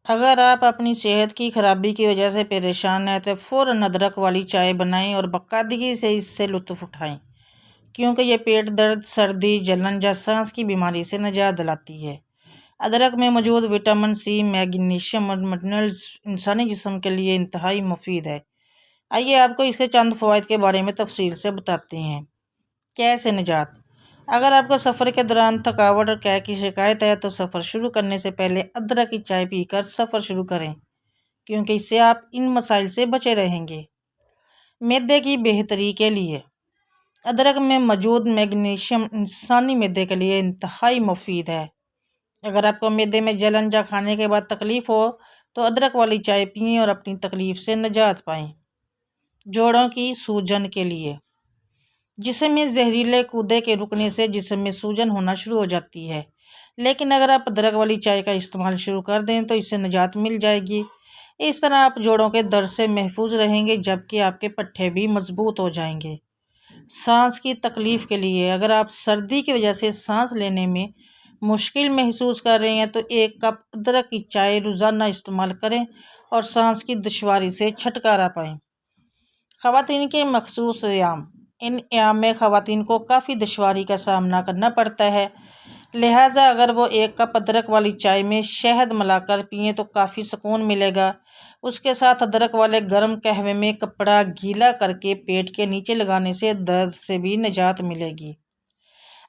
اگر آپ اپنی صحت کی خرابی کی وجہ سے پریشان ہیں تو فوراً ادرک والی چائے بنائیں اور باقاعدگی سے اس سے لطف اٹھائیں، کیونکہ یہ پیٹ درد، سردی، جلن یا سانس کی بیماری سے نجات دلاتی ہے۔ ادرک میں موجود وٹامن سی، میگنیشیم اور منرلز انسانی جسم کے لیے انتہائی مفید ہے۔ آئیے آپ کو اس کے چند فوائد کے بارے میں تفصیل سے بتاتے ہیں۔ کیسے نجات؟ اگر آپ کو سفر کے دوران تھکاوٹ اور قے کی شکایت ہے تو سفر شروع کرنے سے پہلے ادرک کی چائے پی کر سفر شروع کریں، کیونکہ اس سے آپ ان مسائل سے بچے رہیں گے۔ معدے کی بہتری کے لیے ادرک میں موجود میگنیشیم انسانی معدے کے لیے انتہائی مفید ہے۔ اگر آپ کو معدے میں جلن یا کھانے کے بعد تکلیف ہو تو ادرک والی چائے پئیں اور اپنی تکلیف سے نجات پائیں۔ جوڑوں کی سوجن کے لیے جسم میں زہریلے کودے کے رکنے سے جسم میں سوجن ہونا شروع ہو جاتی ہے، لیکن اگر آپ ادرک والی چائے کا استعمال شروع کر دیں تو اس سے نجات مل جائے گی۔ اس طرح آپ جوڑوں کے درد سے محفوظ رہیں گے، جبکہ آپ کے پٹھے بھی مضبوط ہو جائیں گے۔ سانس کی تکلیف کے لیے اگر آپ سردی کی وجہ سے سانس لینے میں مشکل محسوس کر رہے ہیں تو 1 کپ ادرک کی چائے روزانہ استعمال کریں اور سانس کی دشواری سے چھٹکارا پائیں۔ خواتین کے مخصوص ایام ان ایام میں خواتین کو کافی دشواری کا سامنا کرنا پڑتا ہے، لہٰذا اگر وہ 1 کپ ادرک والی چائے میں شہد ملا کر پئیں تو کافی سکون ملے گا۔ اس کے ساتھ ادرک والے گرم قہوے میں کپڑا گیلا کر کے پیٹ کے نیچے لگانے سے درد سے بھی نجات ملے گی۔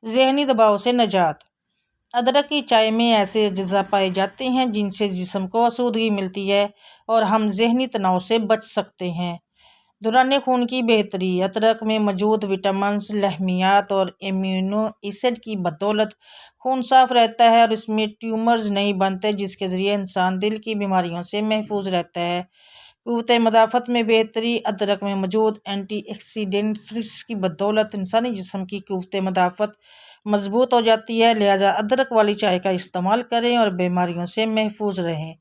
ذہنی دباؤ سے نجات ادرک کی چائے میں ایسے اجزاء پائے جاتے ہیں جن سے جسم کو آسودگی ملتی ہے اور ہم ذہنی تناؤ سے بچ سکتے ہیں۔ دوران خون کی بہتری ادرک میں موجود وٹامنز، لحمیات اور ایمینو ایسڈ کی بدولت خون صاف رہتا ہے اور اس میں ٹیومرز نہیں بنتے، جس کے ذریعے انسان دل کی بیماریوں سے محفوظ رہتا ہے۔ قوت مدافعت میں بہتری ادرک میں موجود اینٹی آکسیڈنٹس کی بدولت انسانی جسم کی قوت مدافعت مضبوط ہو جاتی ہے، لہٰذا ادرک والی چائے کا استعمال کریں اور بیماریوں سے محفوظ رہیں۔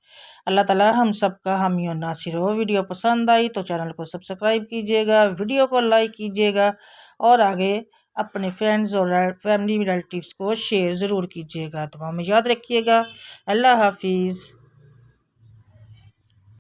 اللہ تعالیٰ ہم سب کا حامی و ناصر ہو۔ ویڈیو پسند آئی تو چینل کو سبسکرائب کیجیے گا، ویڈیو کو لائک کیجیے گا اور آگے اپنے فرینڈز اور فیملی ریلیٹیوز کو شیئر ضرور کیجیے گا۔ دعا میں یاد رکھیے گا۔ اللہ حافظ۔